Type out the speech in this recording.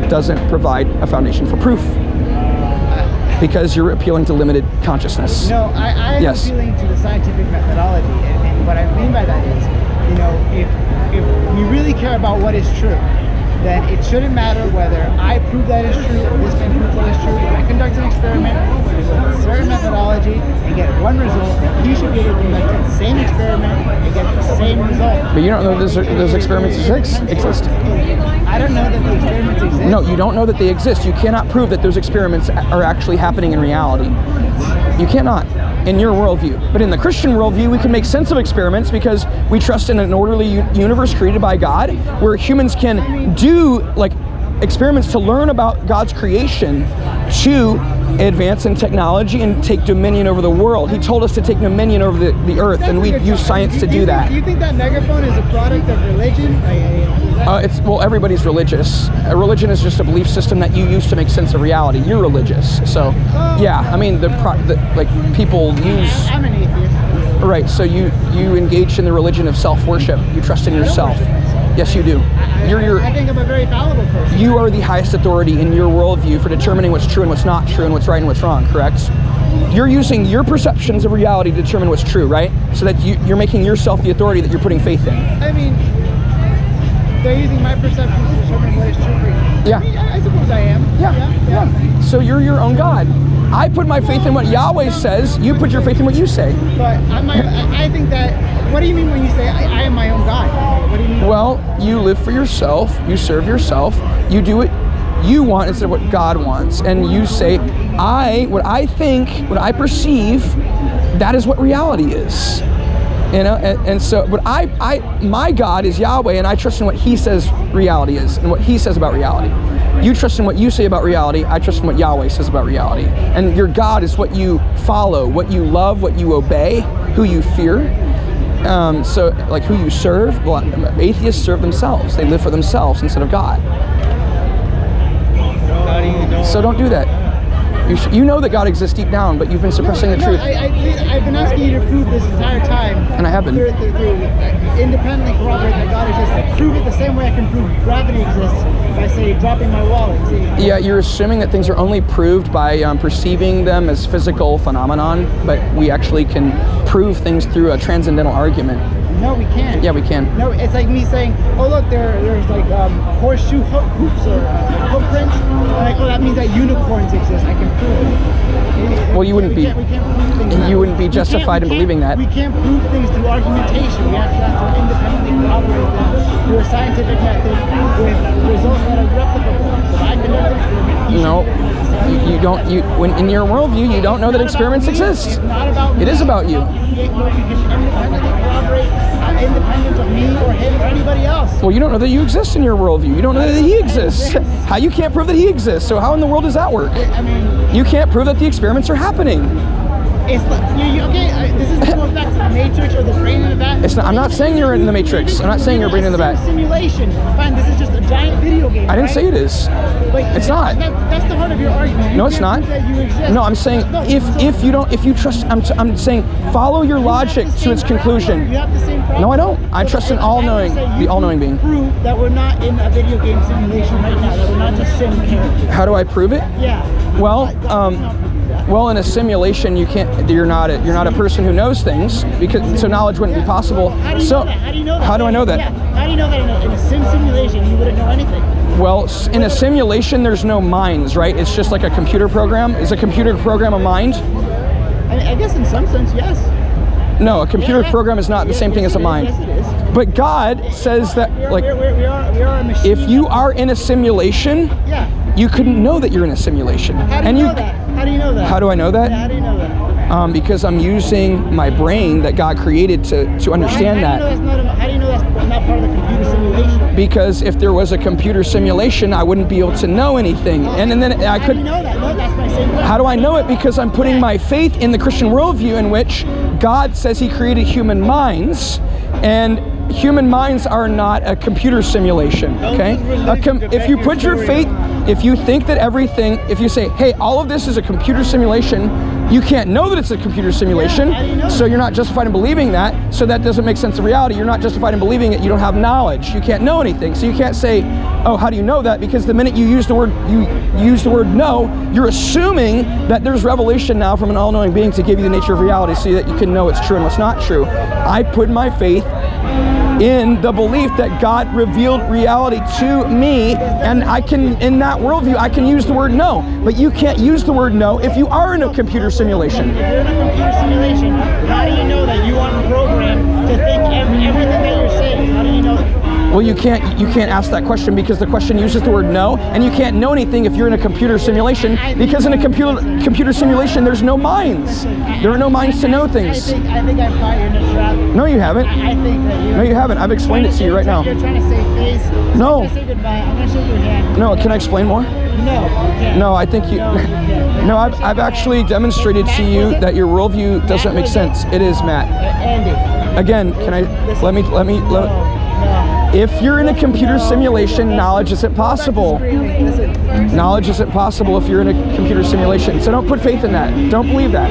doesn't provide a foundation for proof. Because you're appealing to limited consciousness. No, I am appealing to the scientific methodology, and what I mean by that is, if we really care about what is true, then it shouldn't matter whether I prove that is true or this man proves that is true. If I conduct an experiment with a certain methodology and get one result, he should be able to conduct the same experiment and get the same result. But you don't know those experiments exist. I don't know that the experiments exist. No, you don't know that they exist. You cannot prove that those experiments are actually happening in reality. You cannot, in your worldview. But in the Christian worldview, we can make sense of experiments because we trust in an orderly universe created by God, where humans can do like experiments to learn about God's creation, to advance in technology and take dominion over the world. He told us to take dominion over the earth, and we use science to do that. Do you think that megaphone is a product of religion? Well, everybody's religious. A religion is just a belief system that you use to make sense of reality. You're religious, so yeah. I mean, like people use. I'm an atheist. Right. So you engage in the religion of self-worship. You trust in yourself. Yes, you do. I think I'm a very fallible person. You are the highest authority in your worldview for determining what's true and what's not true and what's right and what's wrong, correct? You're using your perceptions of reality to determine what's true, right? So that you're making yourself the authority that you're putting faith in. I mean, they're using my perceptions to determine what is true for you. Yeah. I mean, I suppose I am. Yeah. So you're your own God. I put my faith in what Yahweh says. You put your faith in what you say. But I think that, what do you mean when you say I am my own God? What do you mean? Well, you live for yourself. You serve yourself. You do what you want instead of what God wants. And you say, what I think, what I perceive, that is what reality is. And so, but my God is Yahweh, and I trust in what He says reality is, and what He says about reality. You trust in what you say about reality. I trust in what Yahweh says about reality. And your God is what you follow, what you love, what you obey, who you fear. So, like who you serve. Well, atheists serve themselves. They live for themselves instead of God. So don't do that. You know that God exists deep down, but you've been suppressing the truth. I've been asking you to prove this entire time. And I have been. Independently corroborate that God exists. Prove it the same way I can prove gravity exists by, say, dropping my wallet. Yeah, you're assuming that things are only proved by perceiving them as physical phenomenon, but we actually can prove things through a transcendental argument. No, we can't. Yeah, we can. No, it's like me saying, oh look, there's like horseshoe hoops or footprints. Like, well, that means that unicorns exist. I can prove it. Well, you wouldn't be. We can't prove things. You wouldn't be justified in believing that. We can't prove things through argumentation. We actually have to independently corroborate them through a scientific method with results that are replicable. So I can you don't. When in your worldview, you don't know that experiments exist. It's not about me. It is about you. We can independently corroborate, independent of me or him or anybody else. Well, you don't know that you exist in your worldview. You don't know that He exists. How you can't prove that He exists? So how in the world does that work? I mean, you can't prove that the experiments are happening. It's like, this is going back to the Matrix or the brain in the vat. It's not. I'm not saying you're in the Matrix. I'm not saying you're brain in the vat. Simulation. Fine, this is just a giant video game. I didn't say it is. It's not. That's the heart of your argument. No, it's not. No, I'm saying if you trust. I'm saying follow your logic to its conclusion. You have the same problem. No, I don't. I trust in the all-knowing being. Prove that we're not in a video game simulation right now. That we're not just sim characters. How do I prove it? Yeah. Well, in a simulation, you're not a person who knows things, so knowledge wouldn't be possible. How do you know that? How do you know that? How do I know that? Yeah. How do you know that in a simulation you wouldn't know anything? Well, in a simulation, there's no minds, right? It's just like a computer program. Is a computer program a mind? I guess in some sense, yes. No, a computer program is not the same thing as a mind. Yes, it is. But God says that, like, we are a machine. if you are in a simulation, you couldn't know that you're in a simulation. How do you know that? How do you know that? How do I know that? Yeah, how do you know that? Because I'm using my brain that God created to understand that. How do you know that's not part of the computer simulation? Because if there was a computer simulation, I wouldn't be able to know anything. And then I could. How do you know that? No, that's my same question. How do I know it? Because I'm putting my faith in the Christian worldview in which God says He created human minds, and human minds are not a computer simulation. Okay? If you put your faith, if you think that everything, if you say, hey, all of this is a computer simulation, you can't know that it's a computer simulation, so you're not justified in believing that, so that doesn't make sense of reality. You're not justified in believing it. You don't have knowledge. You can't know anything. So you can't say, oh, how do you know that? Because the minute you use the word know, you're assuming that there's revelation now from an all-knowing being to give you the nature of reality so that you can know what's true and what's not true. I put my faith in the belief that God revealed reality to me, and I can, in that worldview, I can use the word know. But you can't use the word know if you are in a computer simulation. If you're in a computer simulation, how do you know that you aren't programmed to think everything that you're saying? How do you know that? Well, you can't ask that question because the question uses the word know, and you can't know anything if you're in a computer simulation, because in a computer simulation there's no minds. There are no minds to know things. I think I've caught you in a trap. No, you haven't. I think that you. No, you haven't. I've explained it to you right now. You're trying to save face. No. I'm gonna say goodbye. I'm gonna shake your hand. No, can I explain more? No, you can't. No, I think you. No, I've actually demonstrated to you that your worldview doesn't make sense. It is, Matt. Andy. Again, can I? Let me. No. If you're in a computer simulation, knowledge isn't possible. Listen. Knowledge isn't possible if you're in a computer simulation. So don't put faith in that. Don't believe that.